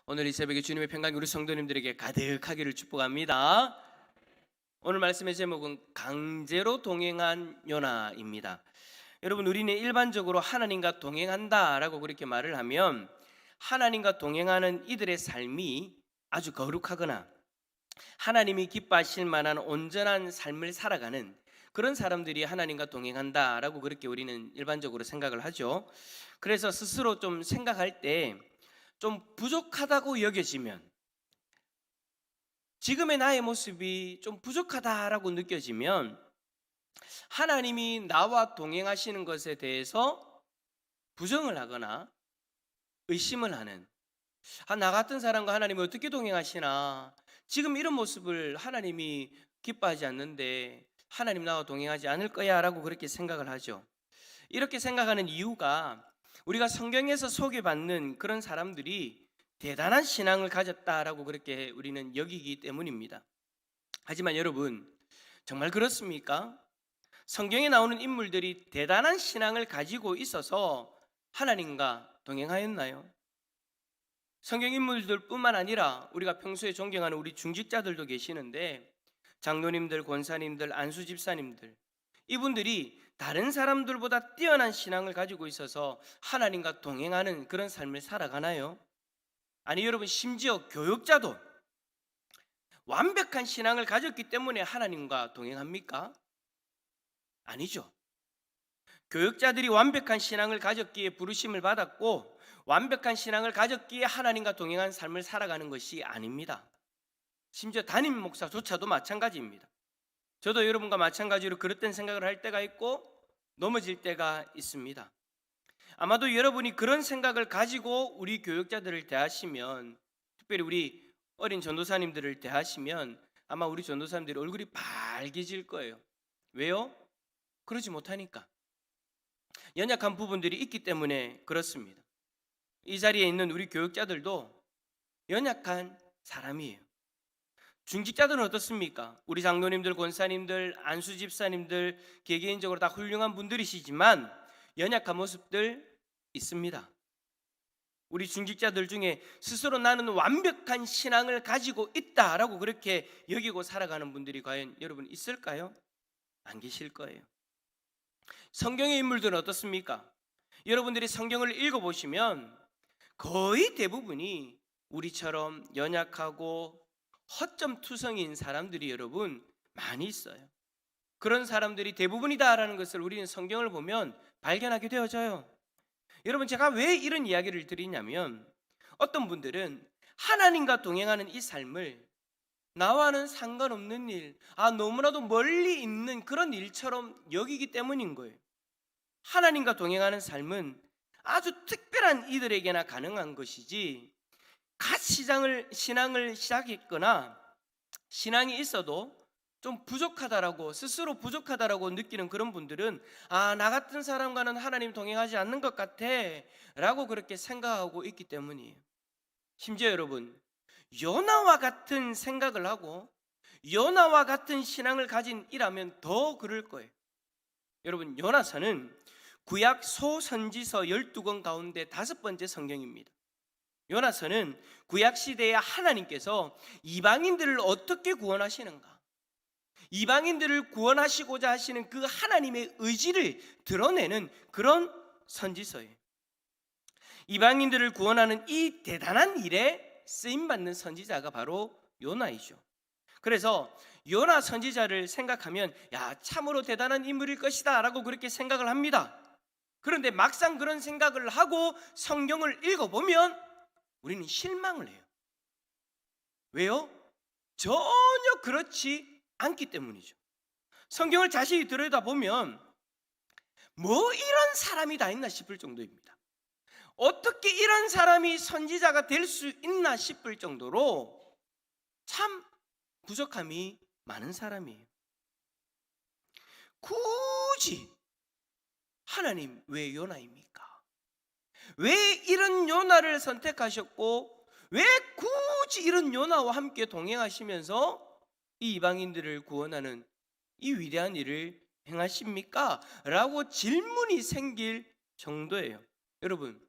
오늘 이 새벽에 주님의 평강이 우리 성도님들에게 가득하기를 축복합니다. 오늘 말씀의 제목은 강제로 동행한 요나입니다. 여러분, 우리는 일반적으로 하나님과 동행한다라고 그렇게 말을 하면 하나님과 동행하는 이들의 삶이 아주 거룩하거나 하나님이 기뻐하실 만한 온전한 삶을 살아가는 그런 사람들이 하나님과 동행한다라고 그렇게 우리는 일반적으로 생각을 하죠. 그래서 스스로 좀 생각할 때 좀 부족하다고 여겨지면, 지금의 나의 모습이 좀 부족하다라고 느껴지면 하나님이 나와 동행하시는 것에 대해서 부정을 하거나 의심을 하는, 나 같은 사람과 하나님이 어떻게 동행하시나, 지금 이런 모습을 하나님이 기뻐하지 않는데 하나님 나와 동행하지 않을 거야 라고 그렇게 생각을 하죠. 이렇게 생각하는 이유가 우리가 성경에서 소개받는 그런 사람들이 대단한 신앙을 가졌다라고 그렇게 우리는 여기기 때문입니다. 하지만 여러분, 정말 그렇습니까? 성경에 나오는 인물들이 대단한 신앙을 가지고 있어서 하나님과 동행하였나요? 성경 인물들뿐만 아니라 우리가 평소에 존경하는 우리 중직자들도 계시는데, 장로님들, 권사님들, 안수 집사님들, 이분들이 다른 사람들보다 뛰어난 신앙을 가지고 있어서 하나님과 동행하는 그런 삶을 살아가나요? 아니, 여러분, 심지어 교육자도 완벽한 신앙을 가졌기 때문에 하나님과 동행합니까? 아니죠. 교육자들이 완벽한 신앙을 가졌기에 부르심을 받았고, 완벽한 신앙을 가졌기에 하나님과 동행한 삶을 살아가는 것이 아닙니다. 심지어 담임 목사조차도 마찬가지입니다. 저도 여러분과 마찬가지로 그릇된 생각을 할 때가 있고 넘어질 때가 있습니다. 아마도 여러분이 그런 생각을 가지고 우리 교육자들을 대하시면, 특별히 우리 어린 전도사님들을 대하시면 아마 우리 전도사님들이 얼굴이 빨개질 거예요. 왜요? 그러지 못하니까. 연약한 부분들이 있기 때문에 그렇습니다. 이 자리에 있는 우리 교육자들도 연약한 사람이에요. 중직자들은 어떻습니까? 우리 장로님들, 권사님들, 안수 집사님들 개개인적으로 다 훌륭한 분들이시지만 연약한 모습들 있습니다. 우리 중직자들 중에 스스로 나는 완벽한 신앙을 가지고 있다라고 그렇게 여기고 살아가는 분들이 과연 여러분 있을까요? 안 계실 거예요. 성경의 인물들은 어떻습니까? 여러분들이 성경을 읽어보시면 거의 대부분이 우리처럼 연약하고 허점투성인 사람들이 여러분 많이 있어요. 그런 사람들이 대부분이다라는 것을 우리는 성경을 보면 발견하게 되어져요. 여러분, 제가 왜 이런 이야기를 드리냐면, 어떤 분들은 하나님과 동행하는 이 삶을 나와는 상관없는 일, 너무나도 멀리 있는 그런 일처럼 여기기 때문인 거예요. 하나님과 동행하는 삶은 아주 특별한 이들에게나 가능한 것이지, 갓 신앙을 시작했거나 신앙이 있어도 좀 부족하다라고, 스스로 부족하다라고 느끼는 그런 분들은 나 같은 사람과는 하나님 동행하지 않는 것 같아 라고 그렇게 생각하고 있기 때문이에요. 심지어 여러분, 요나와 같은 생각을 하고 요나와 같은 신앙을 가진 이라면 더 그럴 거예요. 여러분, 요나서는 구약 소선지서 12권 가운데 5번째 성경입니다. 요나서는 구약 시대에 하나님께서 이방인들을 어떻게 구원하시는가, 이방인들을 구원하시고자 하시는 그 하나님의 의지를 드러내는 그런 선지서예요. 이방인들을 구원하는 이 대단한 일에 쓰임받는 선지자가 바로 요나이죠. 그래서 요나 선지자를 생각하면 참으로 대단한 인물일 것이다 라고 그렇게 생각을 합니다. 그런데 막상 그런 생각을 하고 성경을 읽어보면 우리는 실망을 해요. 왜요? 전혀 그렇지 않기 때문이죠. 성경을 자세히 들여다보면 뭐 이런 사람이 다 있나 싶을 정도입니다. 어떻게 이런 사람이 선지자가 될 수 있나 싶을 정도로 참 부족함이 많은 사람이에요. 굳이 하나님 왜 요나입니까? 왜 이런 요나를 선택하셨고 왜 굳이 이런 요나와 함께 동행하시면서 이 이방인들을 구원하는 이 위대한 일을 행하십니까? 라고 질문이 생길 정도예요. 여러분,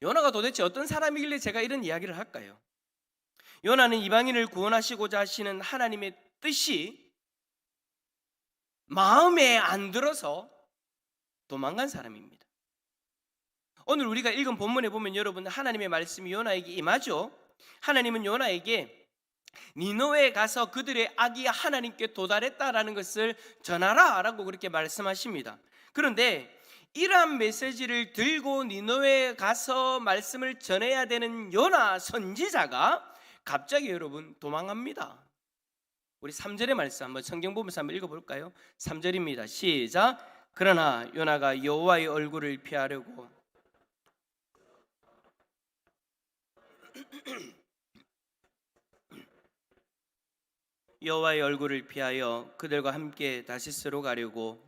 요나가 도대체 어떤 사람이길래 제가 이런 이야기를 할까요? 요나는 이방인을 구원하시고자 하시는 하나님의 뜻이 마음에 안 들어서 도망간 사람입니다. 오늘 우리가 읽은 본문에 보면 여러분, 하나님의 말씀이 요나에게 임하죠. 하나님은 요나에게 니느웨에 가서 그들의 악이 하나님께 도달했다라는 것을 전하라 라고 그렇게 말씀하십니다. 그런데 이러한 메시지를 들고 니느웨에 가서 말씀을 전해야 되는 요나 선지자가 갑자기 여러분 도망갑니다. 우리 3절의 말씀 한번 성경 보면서 한번 읽어볼까요? 3절입니다. 시작. 그러나 요나가 여호와의 얼굴을 피하려고 여호와의 얼굴을 피하여 그들과 함께 다시스로 가려고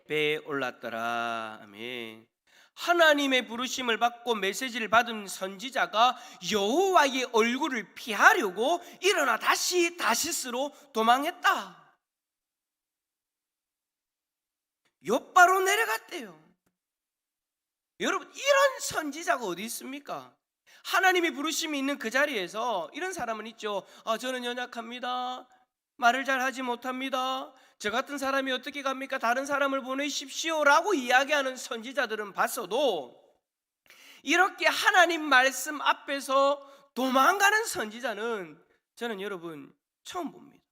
배에 올랐더라. 아멘. 하나님의 부르심을 받고 메시지를 받은 선지자가 여호와의 얼굴을 피하려고 일어나 다시 다시스로 도망했다. 욥바로 내려갔대요. 여러분, 이런 선지자가 어디 있습니까? 하나님의 부르심이 있는 그 자리에서 이런 사람은 있죠. 저는 연약합니다. 말을 잘 하지 못합니다. 저 같은 사람이 어떻게 갑니까? 다른 사람을 보내십시오 라고 이야기하는 선지자들은 봤어도 이렇게 하나님 말씀 앞에서 도망가는 선지자는 저는 여러분 처음 봅니다.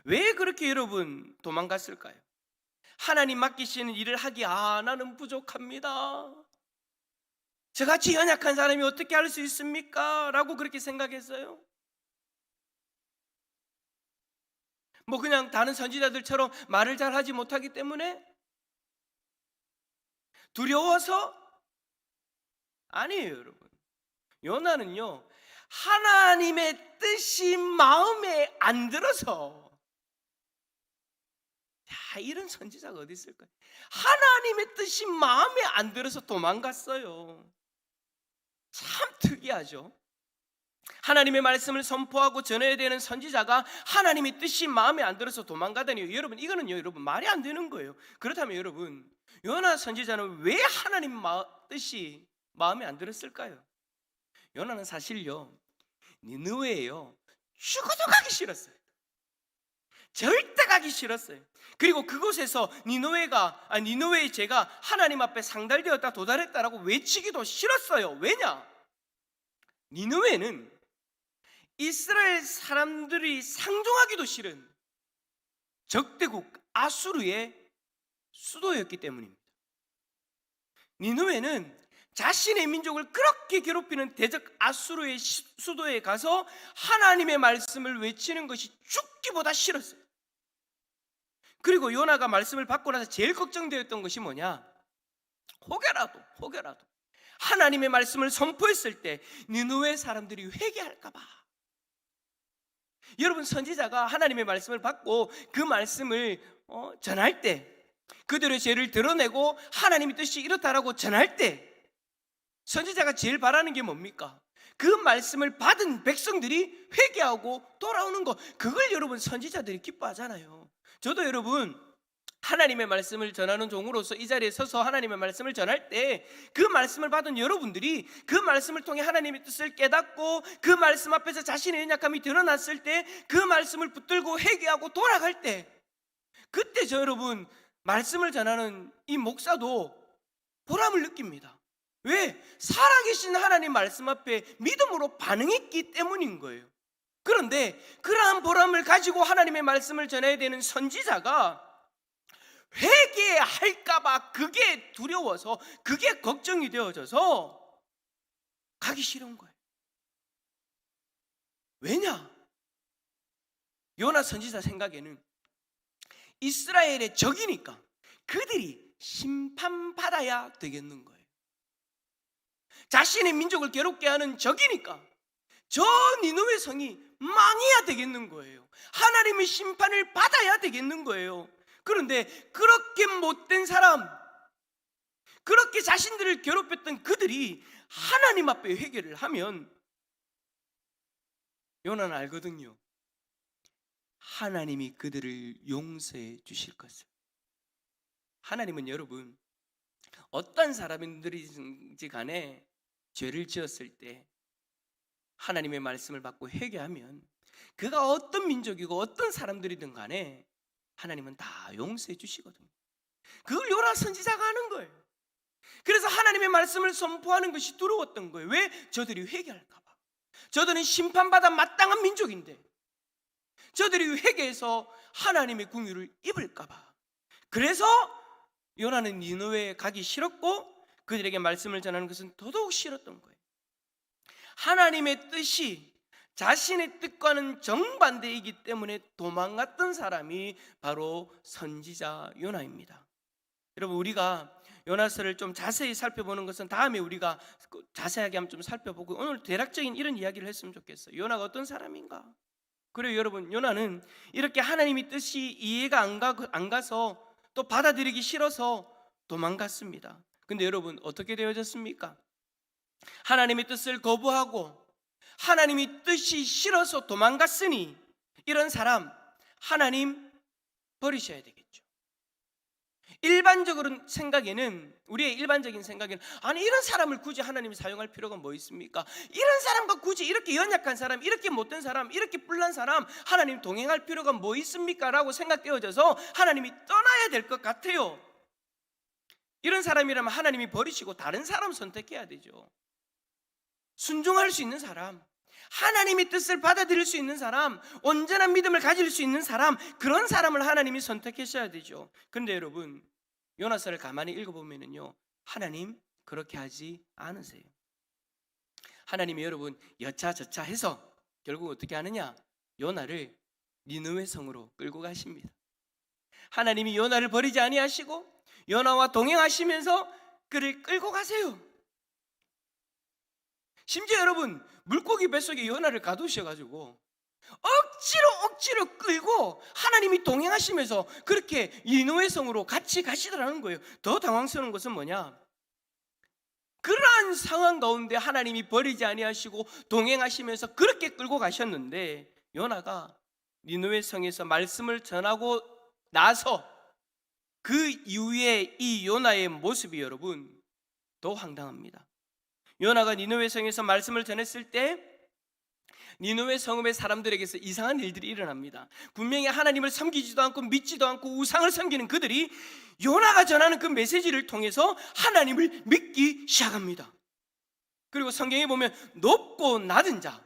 왜 그렇게 여러분 도망갔을까요? 하나님 맡기시는 일을 하기 나는 부족합니다. 저같이 연약한 사람이 어떻게 할 수 있습니까? 라고 그렇게 생각했어요. 뭐 그냥 다른 선지자들처럼 말을 잘 하지 못하기 때문에? 두려워서? 아니에요, 여러분. 요나는요, 하나님의 뜻이 마음에 안 들어서. 이런 선지자가 어디 있을까요? 하나님의 뜻이 마음에 안 들어서 도망갔어요. 참 특이하죠. 하나님의 말씀을 선포하고 전해야 되는 선지자가 하나님의 뜻이 마음에 안 들어서 도망가다니, 여러분 이거는요 여러분 말이 안 되는 거예요. 그렇다면 여러분, 요나 선지자는 왜 하나님 뜻이 마음에 안 들었을까요? 요나는 사실요 니느웨에요 죽어도 가기 싫었어요. 절대 가기 싫었어요. 그리고 그곳에서 니느웨의 죄가 하나님 앞에 상달되었다 도달했다라고 외치기도 싫었어요. 왜냐? 니느웨는 이스라엘 사람들이 상종하기도 싫은 적대국 아수르의 수도였기 때문입니다. 니느웨는 자신의 민족을 그렇게 괴롭히는 대적 아수르의 수도에 가서 하나님의 말씀을 외치는 것이 죽기보다 싫었어요. 그리고 요나가 말씀을 받고 나서 제일 걱정되었던 것이 뭐냐? 혹여라도 하나님의 말씀을 선포했을 때 니느웨 사람들이 회개할까 봐. 여러분, 선지자가 하나님의 말씀을 받고 그 말씀을 전할 때, 그들의 죄를 드러내고 하나님의 뜻이 이렇다라고 전할 때 선지자가 제일 바라는 게 뭡니까? 그 말씀을 받은 백성들이 회개하고 돌아오는 것. 그걸 여러분 선지자들이 기뻐하잖아요. 저도 여러분 하나님의 말씀을 전하는 종으로서 이 자리에 서서 하나님의 말씀을 전할 때 그 말씀을 받은 여러분들이 그 말씀을 통해 하나님의 뜻을 깨닫고 그 말씀 앞에서 자신의 연약함이 드러났을 때 그 말씀을 붙들고 회개하고 돌아갈 때, 그때 저 여러분 말씀을 전하는 이 목사도 보람을 느낍니다. 왜? 살아계신 하나님 말씀 앞에 믿음으로 반응했기 때문인 거예요. 그런데 그러한 보람을 가지고 하나님의 말씀을 전해야 되는 선지자가 회개할까봐 그게 두려워서, 그게 걱정이 되어져서 가기 싫은 거예요. 왜냐? 요나 선지자 생각에는 이스라엘의 적이니까 그들이 심판받아야 되겠는 거예요. 자신의 민족을 괴롭게 하는 적이니까 저 니느웨 성이 망해야 되겠는 거예요. 하나님의 심판을 받아야 되겠는 거예요. 그런데 그렇게 못된 사람, 그렇게 자신들을 괴롭혔던 그들이 하나님 앞에 회개를 하면 요나는 알거든요. 하나님이 그들을 용서해 주실 것을. 하나님은 여러분 어떤 사람들이든지 간에 죄를 지었을 때 하나님의 말씀을 받고 회개하면 그가 어떤 민족이고 어떤 사람들이든 간에 하나님은 다 용서해 주시거든요. 그걸 요나 선지자가 하는 거예요. 그래서 하나님의 말씀을 선포하는 것이 두려웠던 거예요. 왜? 저들이 회개할까 봐. 저들은 심판받아 마땅한 민족인데 저들이 회개해서 하나님의 궁유를 입을까 봐. 그래서 요나는 니느웨에 가기 싫었고 그들에게 말씀을 전하는 것은 더더욱 싫었던 거예요. 하나님의 뜻이 자신의 뜻과는 정반대이기 때문에 도망갔던 사람이 바로 선지자 요나입니다. 여러분, 우리가 요나서를 좀 자세히 살펴보는 것은 다음에 우리가 자세하게 한번 좀 살펴보고 오늘 대략적인 이런 이야기를 했으면 좋겠어요. 요나가 어떤 사람인가? 그래요, 여러분, 요나는 이렇게 하나님의 뜻이 이해가 안 가서 또 받아들이기 싫어서 도망갔습니다. 근데 여러분, 어떻게 되어졌습니까? 하나님의 뜻을 거부하고 하나님의 뜻이 싫어서 도망갔으니 이런 사람 하나님 버리셔야 되겠죠. 일반적으로 생각에는, 우리의 일반적인 생각에는, 아니 이런 사람을 굳이 하나님이 사용할 필요가 뭐 있습니까? 이런 사람과 굳이 이렇게 연약한 사람, 이렇게 못된 사람, 이렇게 뿔난 사람 하나님 동행할 필요가 뭐 있습니까? 라고 생각되어져서 하나님이 떠나야 될 것 같아요. 이런 사람이라면 하나님이 버리시고 다른 사람 선택해야 되죠. 순종할 수 있는 사람, 하나님의 뜻을 받아들일 수 있는 사람, 온전한 믿음을 가질 수 있는 사람, 그런 사람을 하나님이 선택하셔야 되죠. 그런데 여러분, 요나서를 가만히 읽어보면요, 하나님 그렇게 하지 않으세요. 하나님이 여러분 여차저차 해서 결국 어떻게 하느냐? 요나를 니느웨 성으로 끌고 가십니다. 하나님이 요나를 버리지 아니하시고 요나와 동행하시면서 그를 끌고 가세요. 심지어 여러분, 물고기 뱃속에 요나를 가두셔가지고 억지로 끌고 하나님이 동행하시면서 그렇게 니느웨 성으로 같이 가시더라는 거예요. 더 당황스러운 것은 뭐냐? 그러한 상황 가운데 하나님이 버리지 아니하시고 동행하시면서 그렇게 끌고 가셨는데 요나가 니느웨 성에서 말씀을 전하고 나서 그 이후에 이 요나의 모습이 여러분 더 황당합니다. 요나가 니느웨 성에서 말씀을 전했을 때 니느웨 성읍의 사람들에게서 이상한 일들이 일어납니다. 분명히 하나님을 섬기지도 않고 믿지도 않고 우상을 섬기는 그들이 요나가 전하는 그 메시지를 통해서 하나님을 믿기 시작합니다. 그리고 성경에 보면 높고 낮은 자,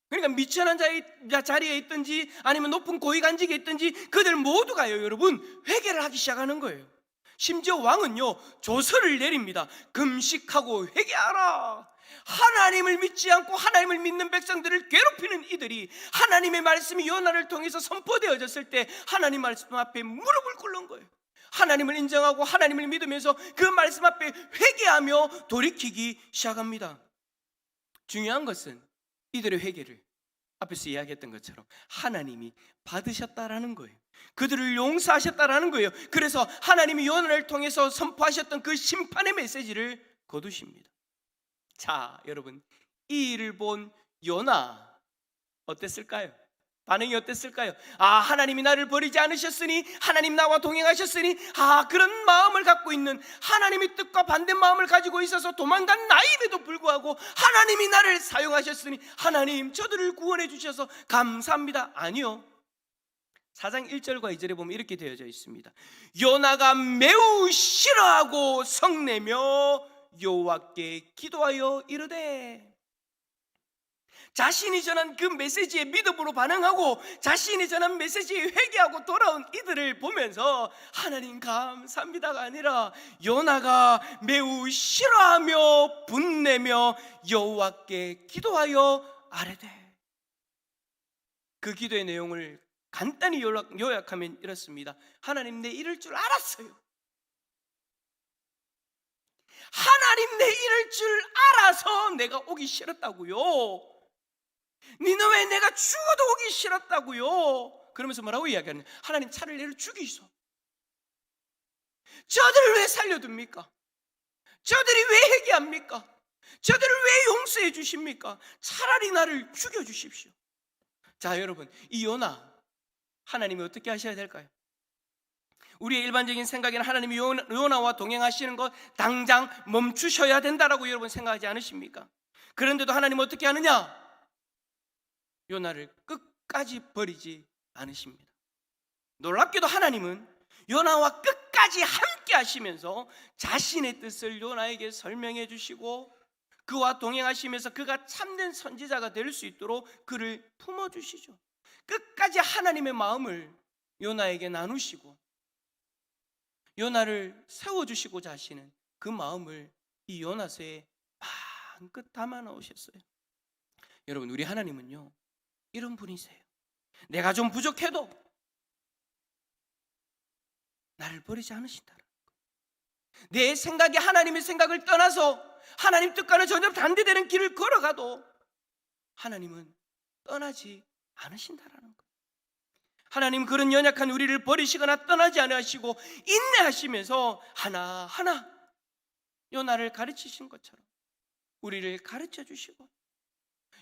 그러니까 미천한 자리에 있든지 아니면 높은 고위간직에 있든지 그들 모두가요, 여러분, 회개를 하기 시작하는 거예요. 심지어 왕은요, 조서를 내립니다. 금식하고 회개하라. 하나님을 믿지 않고 하나님을 믿는 백성들을 괴롭히는 이들이 하나님의 말씀이 요나를 통해서 선포되어졌을 때 하나님 말씀 앞에 무릎을 꿇는 거예요. 하나님을 인정하고 하나님을 믿으면서 그 말씀 앞에 회개하며 돌이키기 시작합니다. 중요한 것은 이들의 회개를 앞에서 이야기했던 것처럼 하나님이 받으셨다라는 거예요. 그들을 용서하셨다라는 거예요. 그래서 하나님이 요나를 통해서 선포하셨던 그 심판의 메시지를 거두십니다. 자, 여러분, 이 일을 본 요나 어땠을까요? 반응이 어땠을까요? 하나님이 나를 버리지 않으셨으니, 하나님 나와 동행하셨으니, 그런 마음을 갖고 있는, 하나님의 뜻과 반대 마음을 가지고 있어서 도망간 나임에도 불구하고 하나님이 나를 사용하셨으니 하나님 저들을 구원해 주셔서 감사합니다. 아니요, 4장 1절과 2절에 보면 이렇게 되어져 있습니다. 요나가 매우 싫어하고 성내며 여호와께 기도하여 이르되, 자신이 전한 그 메시지에 믿음으로 반응하고 자신이 전한 메시지에 회개하고 돌아온 이들을 보면서 하나님 감사합니다가 아니라 요나가 매우 싫어하며 분내며 여호와께 기도하여 아뢰되, 그 기도의 내용을 간단히 요약하면 이렇습니다. 하나님, 내 이럴 줄 알았어요. 하나님, 내 이럴 줄 알아서 내가 오기 싫었다고요. 니느웨에 내가 죽어도 오기 싫었다고요. 그러면서 뭐라고 이야기하냐? 하나님, 차라리 얘를 죽이소. 저들을 왜 살려둡니까? 저들이 왜 회개합니까? 저들을 왜 용서해 주십니까? 차라리 나를 죽여주십시오. 자, 여러분, 이 요나 하나님이 어떻게 하셔야 될까요? 우리의 일반적인 생각에는 하나님이 요나와 동행하시는 것 당장 멈추셔야 된다라고 여러분 생각하지 않으십니까? 그런데도 하나님은 어떻게 하느냐? 요나를 끝까지 버리지 않으십니다. 놀랍게도 하나님은 요나와 끝까지 함께 하시면서 자신의 뜻을 요나에게 설명해 주시고 그와 동행하시면서 그가 참된 선지자가 될 수 있도록 그를 품어주시죠. 끝까지 하나님의 마음을 요나에게 나누시고 요나를 세워주시고자 하시는 그 마음을 이 요나서에 마음껏 담아 놓으셨어요. 여러분, 우리 하나님은요 이런 분이세요. 내가 좀 부족해도 나를 버리지 않으신다는 거예요. 내 생각이 하나님의 생각을 떠나서 하나님 뜻과는 전혀 반대되는 길을 걸어가도 하나님은 떠나지 않으신다라는 거예요. 하나님 그런 연약한 우리를 버리시거나 떠나지 않으시고 인내하시면서 하나하나 요나를 가르치신 것처럼 우리를 가르쳐 주시고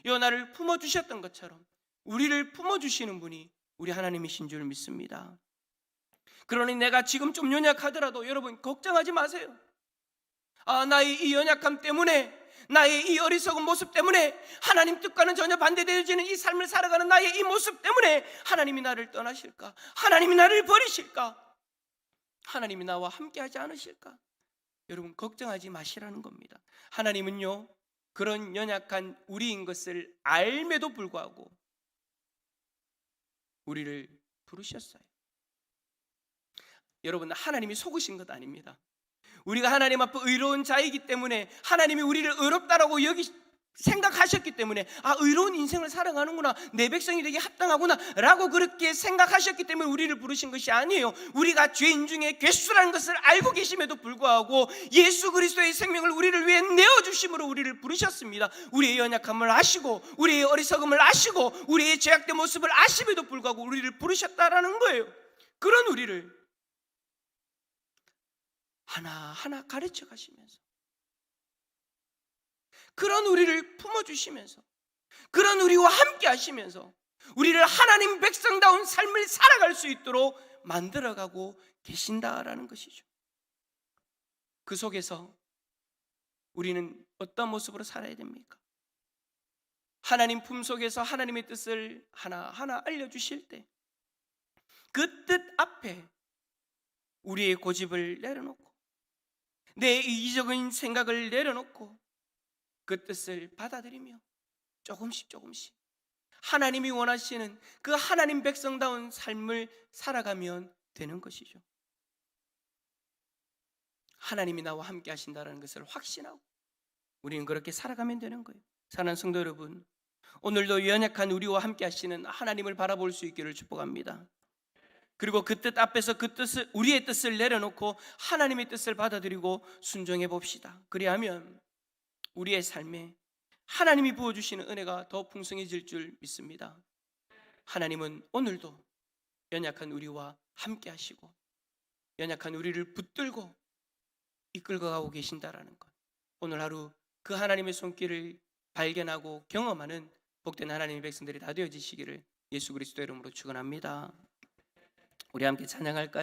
요나를 품어주셨던 것처럼 우리를 품어주시는 분이 우리 하나님이신 줄 믿습니다. 그러니 내가 지금 좀 연약하더라도 여러분 걱정하지 마세요. 나의 이 연약함 때문에, 나의 이 어리석은 모습 때문에, 하나님 뜻과는 전혀 반대되어지는 이 삶을 살아가는 나의 이 모습 때문에 하나님이 나를 떠나실까? 하나님이 나를 버리실까? 하나님이 나와 함께하지 않으실까? 여러분 걱정하지 마시라는 겁니다. 하나님은요 그런 연약한 우리인 것을 알매도 불구하고 우리를 부르셨어요. 여러분, 하나님이 속으신 것 아닙니다. 우리가 하나님 앞에 의로운 자이기 때문에 하나님이 우리를 의롭다라고 생각하셨기 때문에 의로운 인생을 살아가는구나, 내 백성이 되게 합당하구나 라고 그렇게 생각하셨기 때문에 우리를 부르신 것이 아니에요. 우리가 죄인 중에 괴수라는 것을 알고 계심에도 불구하고 예수 그리스도의 생명을 우리를 위해 내어주심으로 우리를 부르셨습니다. 우리의 연약함을 아시고 우리의 어리석음을 아시고 우리의 죄악된 모습을 아심에도 불구하고 우리를 부르셨다라는 거예요. 그런 우리를 하나하나 가르쳐 가시면서 그런 우리를 품어주시면서 그런 우리와 함께 하시면서 우리를 하나님 백성다운 삶을 살아갈 수 있도록 만들어가고 계신다라는 것이죠. 그 속에서 우리는 어떤 모습으로 살아야 됩니까? 하나님 품속에서 하나님의 뜻을 하나하나 알려주실 때 그 뜻 앞에 우리의 고집을 내려놓고 내 이기적인 생각을 내려놓고 그 뜻을 받아들이며 조금씩 하나님이 원하시는 그 하나님 백성다운 삶을 살아가면 되는 것이죠. 하나님이 나와 함께 하신다는 것을 확신하고 우리는 그렇게 살아가면 되는 거예요. 사랑하는 성도 여러분, 오늘도 연약한 우리와 함께 하시는 하나님을 바라볼 수 있기를 축복합니다. 그리고 그 뜻 앞에서 우리의 뜻을 내려놓고 하나님의 뜻을 받아들이고 순종해 봅시다. 그리하면 우리의 삶에 하나님이 부어주시는 은혜가 더 풍성해질 줄 믿습니다. 하나님은 오늘도 연약한 우리와 함께 하시고 연약한 우리를 붙들고 이끌고 가고 계신다라는 것, 오늘 하루 그 하나님의 손길을 발견하고 경험하는 복된 하나님의 백성들이 다 되어지시기를 예수 그리스도 이름으로 축원합니다. 우리 함께 찬양할까요?